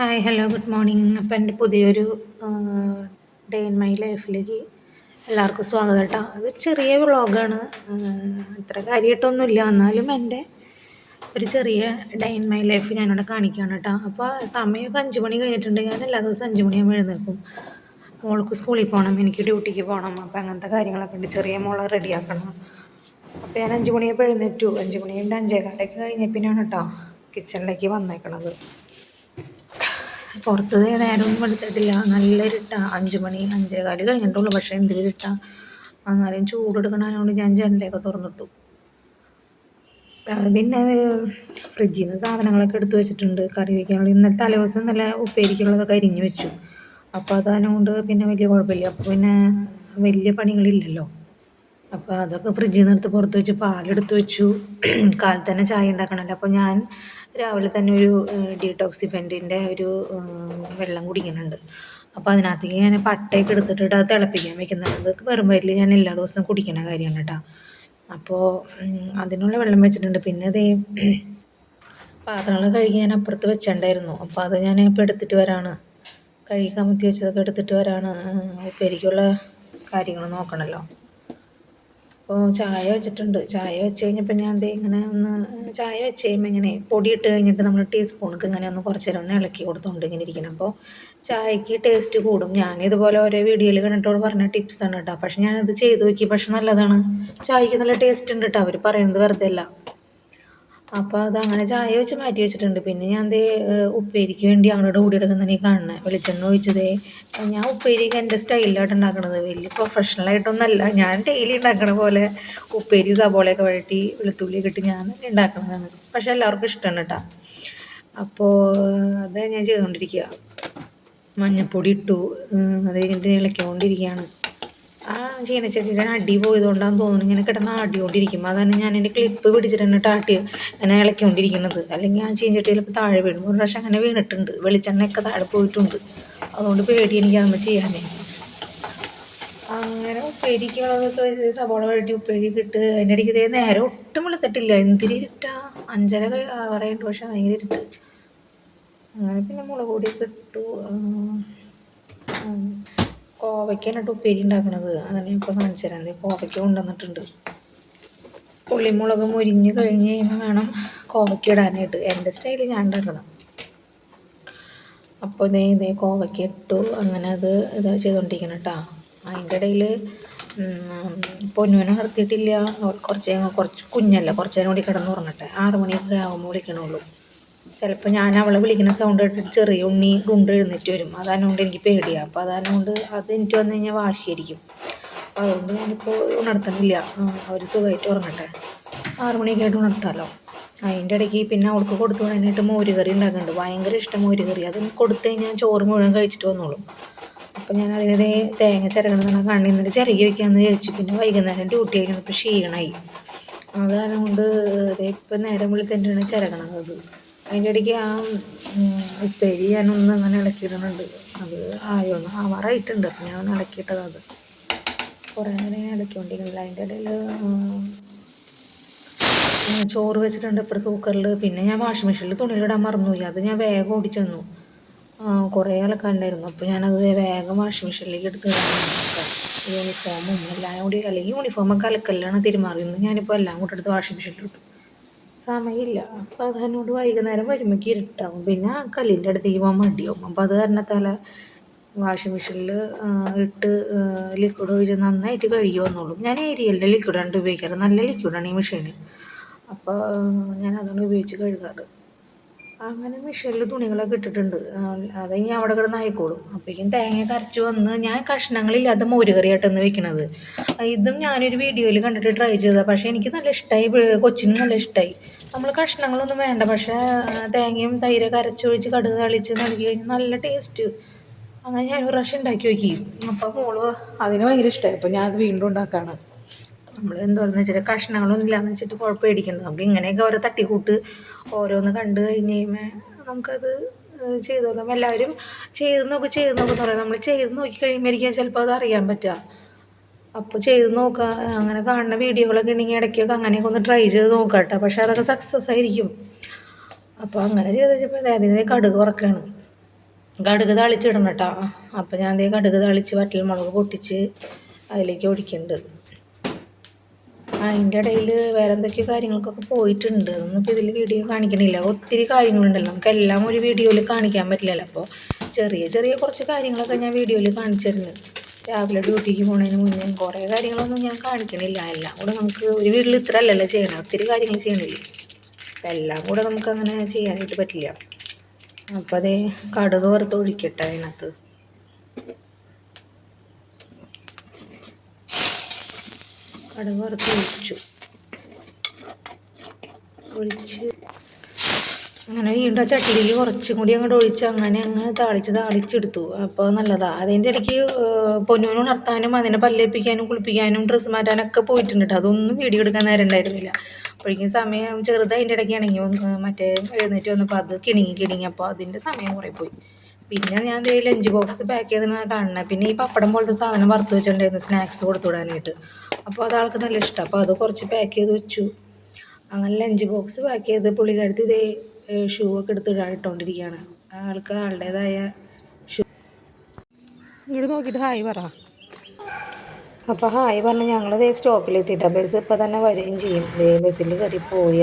Hi hello good morning. അപ്പം എൻ്റെ പുതിയൊരു ഡേ ഇൻ മൈ ലൈഫിലേക്ക് എല്ലാവർക്കും സ്വാഗതം കേട്ടോ. അത് ചെറിയ വ്ളോഗാണ്, ഇത്ര കാര്യമായിട്ടൊന്നുമില്ല, എന്നാലും എൻ്റെ ഒരു ചെറിയ ഡേ ഇൻ മൈ ലൈഫ് ഞാനിവിടെ കാണിക്കുകയാണ് കേട്ടോ. അപ്പോൾ സമയമൊക്കെ 5 മണി കഴിഞ്ഞിട്ടുണ്ട്. ഞാൻ എല്ലാ ദിവസവും 5 മണിയാകുമ്പോൾ എഴുന്നേൽക്കും. മോൾക്ക് സ്കൂളിൽ പോകണം, എനിക്ക് ഡ്യൂട്ടിക്ക് പോകണം. അപ്പം അങ്ങനത്തെ കാര്യങ്ങളൊക്കെ ഉണ്ട്. ചെറിയ മോളെ റെഡിയാക്കണം. അപ്പോൾ ഞാൻ 5 മണിയായപ്പോൾ എഴുന്നേറ്റു. 5 മണി കഴിഞ്ഞ് 5:15 കഴിഞ്ഞ പിന്നെയാണ് കേട്ടോ കിച്ചണിലേക്ക് വന്നേക്കണത്. പുറത്ത് നേരമൊന്നും എടുത്തിട്ടില്ല, നല്ല ഇരുട്ടാ. 5 മണി 5:15 കഴിഞ്ഞിട്ടുള്ളൂ, പക്ഷേ എന്തിരിട്ടാ. എന്നാലും ചൂടെടുക്കണതിനോട് ഞാൻ ജനലൊക്കെ തുറന്നിട്ടു. പിന്നെ ഫ്രിഡ്ജിൽ നിന്ന് സാധനങ്ങളൊക്കെ എടുത്ത് വെച്ചിട്ടുണ്ട് കറി വയ്ക്കാനുള്ള. ഇന്നലെ തലേദിവസം നല്ല ഉപ്പേരിക്കുള്ളതൊക്കെ അരിഞ്ഞ് വെച്ചു. അപ്പോൾ അതതുകൊണ്ട് പിന്നെ വലിയ കുഴപ്പമില്ല. അപ്പോൾ പിന്നെ വലിയ പണികളില്ലല്ലോ. അപ്പോൾ അതൊക്കെ ഫ്രിഡ്ജിൽ നിന്ന് എടുത്ത് പുറത്ത് വെച്ച് പാലെടുത്ത് വെച്ചു. കാലത്ത് തന്നെ ചായ ഉണ്ടാക്കണമല്ലോ. അപ്പോൾ ഞാൻ രാവിലെ തന്നെ ഒരു ഡീടോക്സിഫെൻറ്റിൻ്റെ ഒരു വെള്ളം കുടിക്കുന്നുണ്ട്. അപ്പോൾ അതിനകത്തേക്ക് ഞാൻ പട്ടയൊക്കെ എടുത്തിട്ട് അത് തിളപ്പിക്കാൻ വെക്കുന്നുണ്ട്. അതൊക്കെ വെറും വയറ്റിൽ ഞാൻ എല്ലാ ദിവസവും കുടിക്കുന്ന കാര്യമാണ് കേട്ടോ. അപ്പോൾ അതിനുള്ള വെള്ളം വെച്ചിട്ടുണ്ട്. പിന്നെ അതേ പാത്രങ്ങൾ കഴുകി ഞാൻ അപ്പുറത്ത് വെച്ചിട്ടുണ്ടായിരുന്നു. അപ്പോൾ അത് ഞാൻ ഇപ്പോൾ എടുത്തിട്ട് വരാണ്. കഴുകി കമത്തി വെച്ചതൊക്കെ എടുത്തിട്ട് വരാണ്. ഉപ്പേരിക്കുള്ള കാര്യങ്ങൾ നോക്കണമല്ലോ. അപ്പോൾ ചായ വെച്ചിട്ടുണ്ട്. ചായ വെച്ച് കഴിഞ്ഞപ്പോൾ ഞാൻ ഇങ്ങനെ ഒന്ന് ചായ വെച്ച് കഴിയുമ്പോൾ ഇങ്ങനെ പൊടി ഇട്ട് കഴിഞ്ഞിട്ട് നമ്മൾ ടീസ്പൂണൊക്കെ ഇങ്ങനെ ഒന്ന് കുറച്ച് നേരം ഒന്ന് ഇളക്കി കൊടുത്തുകൊണ്ട് ഇങ്ങനെ ഇരിക്കണം. അപ്പോൾ ചായക്ക് ടേസ്റ്റ് കൂടും. ഞാനിതുപോലെ ഓരോ വീഡിയോയിൽ കണ്ടിട്ടോട് പറഞ്ഞ ടിപ്സാണ് കേട്ടോ. പക്ഷെ ഞാനത് ചെയ്ത് നോക്കി, പക്ഷെ നല്ലതാണ്. ചായക്ക് നല്ല ടേസ്റ്റ് ഉണ്ട് കേട്ടോ. അവർ പറയുന്നത് വെറുതെ അല്ല. അപ്പോൾ അതങ്ങനെ ചായ വെച്ച് മാറ്റി വെച്ചിട്ടുണ്ട്. പിന്നെ ഞാൻ ഉപ്പേരിക്ക് വേണ്ടി അവളുടെ കൂടി എടുക്കുന്നതിനെ കാണുന്നത് വെളിച്ചെണ്ണ ഒഴിച്ചതേ. ഞാൻ ഉപ്പേരിക്ക് എൻ്റെ സ്റ്റൈലിലായിട്ട് ഉണ്ടാക്കണത്, വലിയ പ്രൊഫഷണലായിട്ടൊന്നല്ല. ഞാൻ ഡെയിലി ഉണ്ടാക്കണ പോലെ ഉപ്പേരി സബോളയൊക്കെ വഴറ്റി വെളുത്തുള്ളിയൊക്കെ ഇട്ട് ഞാൻ ഉണ്ടാക്കുന്നതാണ്. പക്ഷെ എല്ലാവർക്കും ഇഷ്ടമാണ് കേട്ടോ. അപ്പോൾ അത് ഞാൻ ചെയ്തുകൊണ്ടിരിക്കുക. മഞ്ഞൾപ്പൊടി ഇട്ടു, അത് കഴിഞ്ഞിട്ട് ഇളക്കിക്കൊണ്ടിരിക്കുകയാണ്. ആ ചീനച്ചട്ടിയുടെ അടി പോയതുകൊണ്ടാന്ന് തോന്നുന്നു ഇങ്ങനെ കിടന്ന് ആടിക്കൊണ്ടിരിക്കും. അതാണ് ഞാൻ എൻ്റെ ക്ലിപ്പ് പിടിച്ചിട്ട് ആട്ടി ഇങ്ങനെ ഇളക്കിക്കൊണ്ടിരിക്കുന്നത്. അല്ലെങ്കിൽ ആ ചീനച്ചട്ടിയിൽ ഇപ്പോൾ താഴെ വീഴും. ഒരു പ്രാവശ്യം അങ്ങനെ വീണിട്ടുണ്ട്. വെളിച്ചെണ്ണയൊക്കെ താഴെ പോയിട്ടുണ്ട്. അതുകൊണ്ട് പേടി എനിക്ക് അതൊന്ന് ചെയ്യാനേ. അങ്ങനെ ഉപ്പേരിക്കുള്ളതൊക്കെ സബോള വഴറ്റി ഉപ്പേരിക്ക് ഇട്ട് അതിൻ്റെ ഇടയ്ക്ക് ഇതേ നേരം ഒട്ടും വെളുത്തിട്ടില്ല. എന്തിരി ഇട്ടാ 5:30 ആവാറായിട്ട്, പക്ഷെ ഭയങ്കര ഇട്ട്. അങ്ങനെ പിന്നെ മുളക് പൊടിയൊക്കെ ഇട്ടു. കോവയ്ക്കാണ് കേട്ടോ ഉപ്പേരി ഉണ്ടാക്കണത്. അങ്ങനെ ഇപ്പോൾ കാണിച്ചു തരാം. കോവയ്ക്ക കൊണ്ടുവന്നിട്ടുണ്ട്. പുള്ളിമുളക് മുരിഞ്ഞ് കഴിഞ്ഞ് കഴിയുമ്പോൾ വേണം കോവയ്ക്ക ഇടാനായിട്ട്. എൻ്റെ സ്റ്റൈലിൽ ഞാൻ ഉണ്ടാക്കണം. അപ്പോൾ ഇതേ കോവയ്ക്ക ഇട്ടു. അങ്ങനെ അത് ചെയ്തുകൊണ്ടിരിക്കണം കേട്ടോ. അതിൻ്റെ ഇടയിൽ പൊന്നുവിനെ നിർത്തിയിട്ടില്ല. കുറച്ച് കുഞ്ഞല്ല, കുറച്ച് നേരം കൂടി കിടന്നുറങ്ങട്ടെ. 6 മണിയൊക്കെ ആകുമ്പോൾ വിളിക്കണുള്ളൂ. ചിലപ്പോൾ ഞാൻ അവളെ വിളിക്കുന്ന സൗണ്ട് കേട്ടിട്ട് ചെറിയ ഉണ്ണി കൊണ്ട് എഴുന്നേറ്റ് വരും. അതായതുകൊണ്ട് എനിക്ക് പേടിയാണ്. അപ്പോൾ അതായതുകൊണ്ട് അത് എനിക്ക് വന്നു കഴിഞ്ഞാൽ വാശിയായിരിക്കും. അപ്പോൾ അതുകൊണ്ട് ഞാനിപ്പോൾ ഉണർത്തണില്ല. അവർ സുഖമായിട്ട് ഉറങ്ങട്ടെ. 6 മണിയൊക്കെ ആയിട്ട് ഉണർത്താമല്ലോ. അതിൻ്റെ ഇടയ്ക്ക് പിന്നെ അവൾക്ക് കൊടുത്തു വിടാനായിട്ട് മോരുകറി ഉണ്ടാക്കുന്നുണ്ട്. ഭയങ്കര ഇഷ്ടം മോരുകറി. അത് കൊടുത്തു കഴിഞ്ഞാൽ ചോറ് മുഴുവൻ കഴിച്ചിട്ട് വന്നോളും. അപ്പോൾ ഞാൻ അതിനെ തേങ്ങ ചിരകണമെന്നാണ് കണ്ണിന്നിട്ട് ചിരകി വയ്ക്കാമെന്ന് വിചാരിച്ചു. പിന്നെ വൈകുന്നേരം ഡ്യൂട്ടി കഴിഞ്ഞപ്പോൾ ക്ഷീണമായി. അത് കാരണം കൊണ്ട് ഇപ്പം നേരം വിളിച്ചിട്ടാണ് ചിരകണത്. അത് അതിൻ്റെ ഇടയ്ക്ക് ആ ഉപ്പേരി ഞാനൊന്ന് അങ്ങനെ ഇളക്കിയിടുന്നുണ്ട്. അത് ആവാറായിട്ടുണ്ട്. അപ്പം ഞാൻ ഇളക്കിയിട്ടത്. അത് കുറേ നേരം ഞാൻ ഇളക്കിക്കൊണ്ടിരിക്കുന്നില്ല. അതിൻ്റെ ഇടയിൽ ചോറ് വെച്ചിട്ടുണ്ട് ഇപ്പുറത്ത് കുക്കറിൽ. പിന്നെ ഞാൻ വാഷിംഗ് മെഷീനിൽ തുണിയിലിടാൻ മറന്നുപോയി. അത് ഞാൻ വേഗം ഓടിച്ചെന്നു. കുറേ അലക്കാണ്ടായിരുന്നു. അപ്പോൾ ഞാനത് വേഗം വാഷിംഗ് മെഷീനിലേക്ക് എടുത്ത് യൂണിഫോമും എല്ലാം കൂടി, അല്ലെങ്കിൽ യൂണിഫോമൊക്കെ അലക്കല്ലാണ് തിരുമാറിയെന്ന്. ഞാനിപ്പോൾ എല്ലാം കൂടെ എടുത്ത് വാഷിംഗ് മെഷീനിൽ ഇട്ടു. സമയമില്ല. അപ്പോൾ അതിനോട് വൈകുന്നേരം വരുമ്പോഴേക്ക് ഇരുട്ടാവും. പിന്നെ കല്ലിൻ്റെ അടുത്തേക്ക് പോകാൻ മടിയാവും. അപ്പോൾ അത് കാരണത്താൽ വാഷിംഗ് മെഷീനിൽ ഇട്ട് ലിക്വിഡ് ഒഴിച്ച് നന്നായിട്ട് കഴുകി വന്നോളും. ഞാൻ ഏരിയലിൻ്റെ ലിക്വിഡാണ് ഉപയോഗിക്കാറ്. നല്ല ലിക്വിഡാണ് ഈ മെഷീന്. അപ്പോൾ ഞാൻ അതാണ് ഉപയോഗിച്ച് കഴുകാറ്. അങ്ങനെ മെഷീനിൽ തുണികളൊക്കെ ഇട്ടിട്ടുണ്ട്. അത് ഇനി അവിടെ കിടന്ന് ആയിക്കോളും. അപ്പോഴേക്കും തേങ്ങ അരച്ച് വന്ന് ഞാൻ കഷ്ണങ്ങളില്ലാത്ത മോരുകറിയായിട്ടാണ് വെക്കണത്. ഇതും ഞാനൊരു വീഡിയോയിൽ കണ്ടിട്ട് ട്രൈ ചെയ്തതാണ്. പക്ഷേ എനിക്ക് നല്ല ഇഷ്ടമായി, കൊച്ചിനും നല്ല ഇഷ്ടമായി. നമ്മൾ കഷ്ണങ്ങളൊന്നും വേണ്ട, പക്ഷേ തേങ്ങയും തൈരൊക്കെ അരച്ചൊഴിച്ച് കടുക് തളിച്ച് നൽകി കഴിഞ്ഞാൽ നല്ല ടേസ്റ്റ്. അങ്ങനെ ഞാൻ ഒരു പ്രാവശ്യം ഉണ്ടാക്കി നോക്കി. അപ്പോൾ മോള് അതിന് ഭയങ്കര ഇഷ്ടമായി. അപ്പോൾ ഞാൻ അത് വീണ്ടും ഉണ്ടാക്കുകയാണ്. നമ്മൾ എന്താണെന്ന് വെച്ചിട്ട് കഷ്ണങ്ങളൊന്നും ഇല്ലയെന്ന് വെച്ചിട്ട് കുഴപ്പം പേടിക്കണ്ട. നമുക്ക് ഇങ്ങനെയൊക്കെ ഓരോ തട്ടിക്കൂട്ട് ഓരോന്ന് കണ്ട് കഴിഞ്ഞ് കഴിയുമ്പോൾ നമുക്കത് ചെയ്ത് നോക്കാം. എല്ലാവരും ചെയ്ത് നോക്കുമെന്ന് പറയാം. നമ്മൾ ചെയ്ത് നോക്കി കഴിയുമ്പോഴേക്കും ചിലപ്പോൾ അത് അറിയാൻ പറ്റുക. അപ്പോൾ ചെയ്ത് നോക്കുക. അങ്ങനെ കാണുന്ന വീഡിയോകളൊക്കെ ഉണ്ടെങ്കിൽ ഇടയ്ക്കൊക്കെ അങ്ങനെയൊക്കെ ഒന്ന് ട്രൈ ചെയ്ത് നോക്കാം കേട്ടോ. പക്ഷേ അതൊക്കെ സക്സസ് ആയിരിക്കും. അപ്പോൾ അങ്ങനെ ചെയ്ത് വെച്ചപ്പോൾ അതിന് കടുക് വറക്കുകയാണ്. കടുക് താളിച്ചിടണം കേട്ടോ. അപ്പം ഞാൻ ദേ കടുക് താളിച്ച് വറ്റൽമുളക് പൊട്ടിച്ച് അതിലേക്ക് ഒഴിക്കുന്നുണ്ട്. അതിൻ്റെ ഇടയിൽ വേറെ എന്തൊക്കെയോ കാര്യങ്ങൾക്കൊക്കെ പോയിട്ടുണ്ട്. അതൊന്നും ഇപ്പോൾ ഇതിൽ വീഡിയോ കാണിക്കണില്ല. ഒത്തിരി കാര്യങ്ങളുണ്ടല്ലോ, നമുക്കെല്ലാം ഒരു വീഡിയോയിൽ കാണിക്കാൻ പറ്റില്ലല്ലോ. അപ്പോൾ ചെറിയ ചെറിയ കുറച്ച് കാര്യങ്ങളൊക്കെ ഞാൻ വീഡിയോയിൽ കാണിച്ചിരുന്നു. രാവിലെ ഡ്യൂട്ടിക്ക് പോകുന്നതിന് മുന്നേ കുറേ കാര്യങ്ങളൊന്നും ഞാൻ കാണിക്കണില്ല. എല്ലാം കൂടെ നമുക്ക് ഒരു വീട്ടിൽ ഇത്ര അല്ലല്ലോ ചെയ്യണം, ഒത്തിരി കാര്യങ്ങൾ ചെയ്യണില്ലേ. അപ്പം എല്ലാം കൂടെ നമുക്കങ്ങനെ ചെയ്യാനായിട്ട് പറ്റില്ല. അപ്പോൾ അതേ കടുക് വറുത്ത് ഒഴിക്കട്ടെ അതിനകത്ത്. കടുക് വറുത്ത് ഒഴിച്ച് അങ്ങനെ വീണ്ടും ചട്ടിയിൽ കുറച്ചും കൂടി അങ്ങോട്ട് ഒഴിച്ച് അങ്ങനെ അങ്ങ് താളിച്ചെടുത്തു. അപ്പോൾ നല്ലതാണ്. അതിൻ്റെ ഇടയ്ക്ക് പൊന്നൂന് ഉണർത്താനും അതിനെ പല്ലേപ്പിക്കാനും കുളിപ്പിക്കാനും ഡ്രസ്സ് മാറ്റാനൊക്കെ പോയിട്ടുണ്ട് കേട്ടോ. അതൊന്നും വീഡിയോ എടുക്കാൻ നേരം ഉണ്ടായിരുന്നില്ല. അപ്പോഴേക്കും സമയം ചെറുത് അതിൻ്റെ ഇടയ്ക്ക് ഇണങ്ങി മറ്റേ എഴുന്നേറ്റ് വന്നപ്പോൾ അത് കിണുങ്ങി. അപ്പോൾ അതിൻ്റെ സമയം കുറേ പോയി. പിന്നെ ഞാൻ ലഞ്ച് ബോക്സ് പാക്ക് ചെയ്തെന്നാണ് കാണുന്നത്. പിന്നെ ഈ പപ്പടം പോലത്തെ സാധനം വറുത്ത് വെച്ചിട്ടുണ്ടായിരുന്നു സ്നാക്സ് കൊടുത്തു വിടാനായിട്ട്. അപ്പോൾ അതാൾക്ക് നല്ല ഇഷ്ടം. അപ്പോൾ അത് കുറച്ച് പാക്ക് ചെയ്ത് വെച്ചു. അങ്ങനെ ലഞ്ച് ബോക്സ് പാക്ക് ചെയ്ത് പുള്ളിക്കാരത്തി ഇതേ ഷൂ ഒക്കെ എടുത്ത് ഇട്ടുകൊണ്ടിരിക്കുകയാണ്. ആൾക്ക് ആളുടേതായ ഷൂ ഇങ്ങോട്ട് നോക്കിയിട്ട് ഹായ് പറ. അപ്പോൾ ഹായ് പറഞ്ഞ് ഞങ്ങൾ സ്റ്റോപ്പിലെത്തിയിട്ടാണ്. ബസ് ഇപ്പോൾ തന്നെ വരികയും ചെയ്യും. ബസ്സിൽ കയറി പോയി.